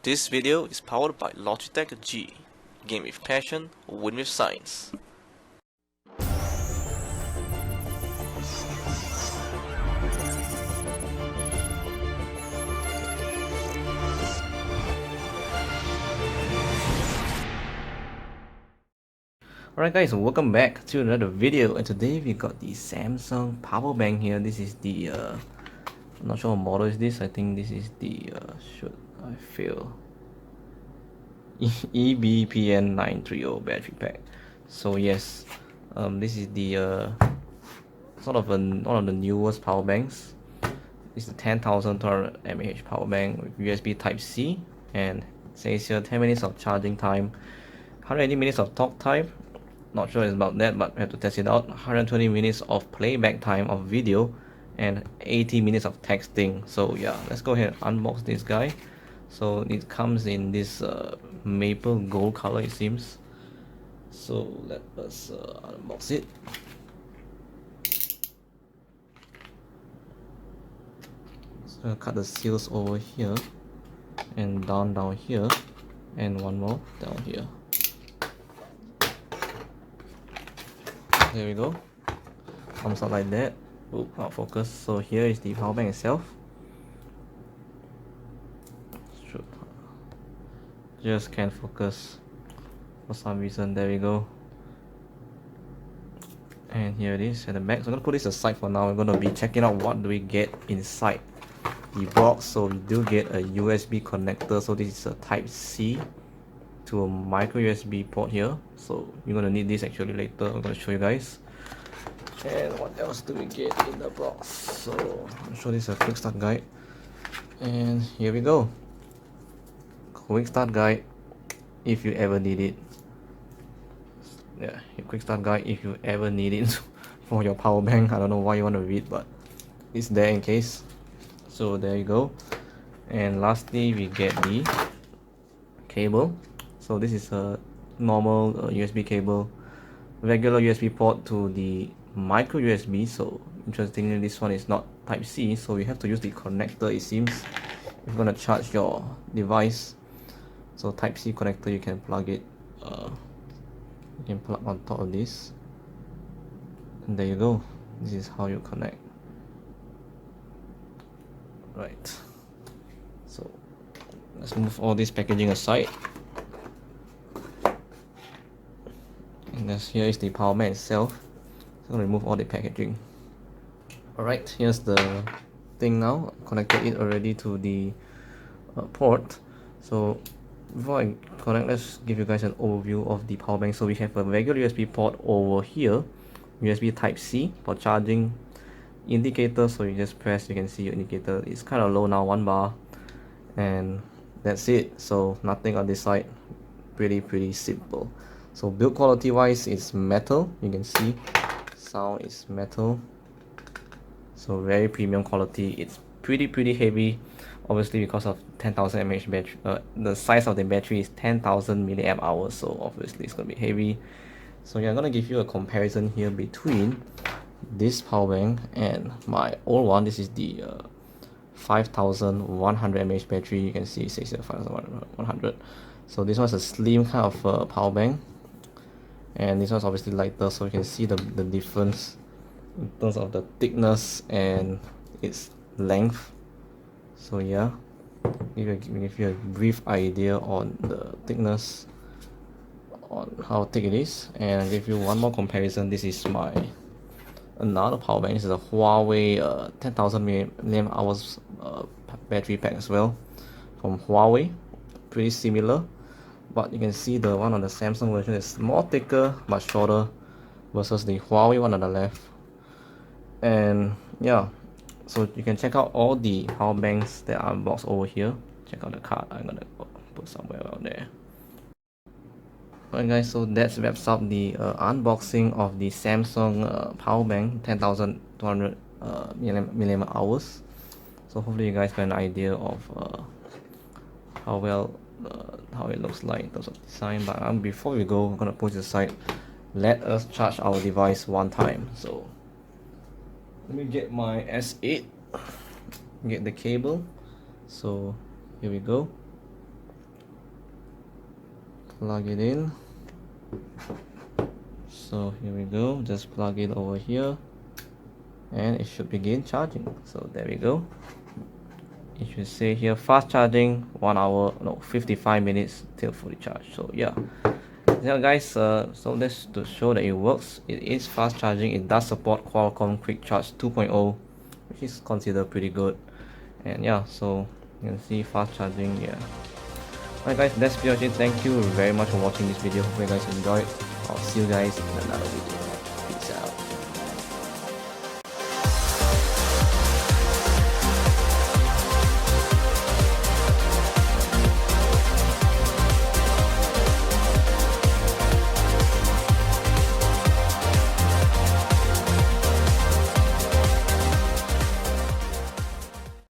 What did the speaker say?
This video is powered by Logitech G. Game with passion, win with science. Alright guys, welcome back to another video, and today we got the Samsung power bank here. This is the I'm not sure what model is this. I think this is the should I fail EBPN 930 battery pack. So yes, this is the sort of one of the newest power banks. It's the 10,200 mAh power bank with USB Type-C, and it says here 10 minutes of charging time, 180 minutes of talk time. Not sure it's about that, but we have to test it out. 120 minutes of playback time of video and 80 minutes of texting. So yeah, let's go ahead and unbox this guy. So it comes in this maple gold color, it seems. So let us unbox it. So I'll cut the seals over here and down here, and one more down here. There we go. Comes out like that. Oop, out of focus. So here is the power bank itself. Just can't focus for some reason. There we go. And here it is at the back. So I'm gonna put this aside for now. We're gonna be checking out what do we get inside the box. So we do get a USB connector. So this is a Type-C to a micro USB port here. So you're gonna need this actually later. I'm gonna show you guys. And what else do we get in the box? So I'll show this a quick start guide. And here we go. Quick start guide if you ever need it. Yeah, quick start guide if you ever need it for your power bank. I don't know why you want to read, but it's there in case. So there you go. And lastly, we get the cable. So this is a normal USB cable, regular USB port to the micro USB. So interestingly, this one is not Type-C, so you have to use the connector, it seems, if you're gonna charge your device. So Type-C connector, you can plug it, you can plug on top of this, and there you go. This is how you connect. Right, so let's move all this packaging aside. And here is the power bank itself. So I'm gonna remove all the packaging. Alright, here's the thing now. Connected it already to the port. So before I connect, let's give you guys an overview of the power bank. So we have a regular USB port over here, USB Type-C for charging, indicator. So you just press, you can see your indicator is kind of low now, 1 bar, and that's it. So nothing on this side. Pretty simple. So build quality wise, it's metal. You can see sound is metal. So very premium quality. It's pretty heavy, obviously because of 10,000 mAh battery. The size of the battery is 10,000 milliamp hours, so obviously it's gonna be heavy. So yeah, I'm gonna give you a comparison here between this power bank and my old one. This is the 5,100 mAh battery. You can see it says here 5,100. So this one's a slim kind of power bank, and this one's obviously lighter, so you can see the difference in terms of the thickness and its length. So yeah, give you a brief idea on the thickness, on how thick it is, and I'll give you one more comparison. This is my another power bank. This is a Huawei 10,000 milliamp hours battery pack as well, from Huawei. Pretty similar, but you can see the one on the Samsung version is more thicker but shorter versus the Huawei one on the left. And yeah, so you can check out all the power banks that are unboxed over here. Check out the card. I'm gonna put somewhere around there. Alright guys, so that wraps up the unboxing of the Samsung power bank 10,200 milliamp hours. So hopefully you guys got an idea of how it looks like in terms of design. But before we go, I'm gonna put this aside. Let us charge our device one time. So let me get my S8, get the cable. So here we go. plug it in. So here we go, just plug it over here and it should begin charging. So there we go. It should say here fast charging 1 hour, no, 55 minutes till fully charged. So yeah, guys, so that's to show that it works. It is fast charging. It does support Qualcomm Quick Charge 2.0, which is considered pretty good. And yeah, so you can see fast charging. Yeah. Alright guys, that's pretty much it. Thank you very much for watching this video. Hope you guys enjoyed. I'll see you guys in another video.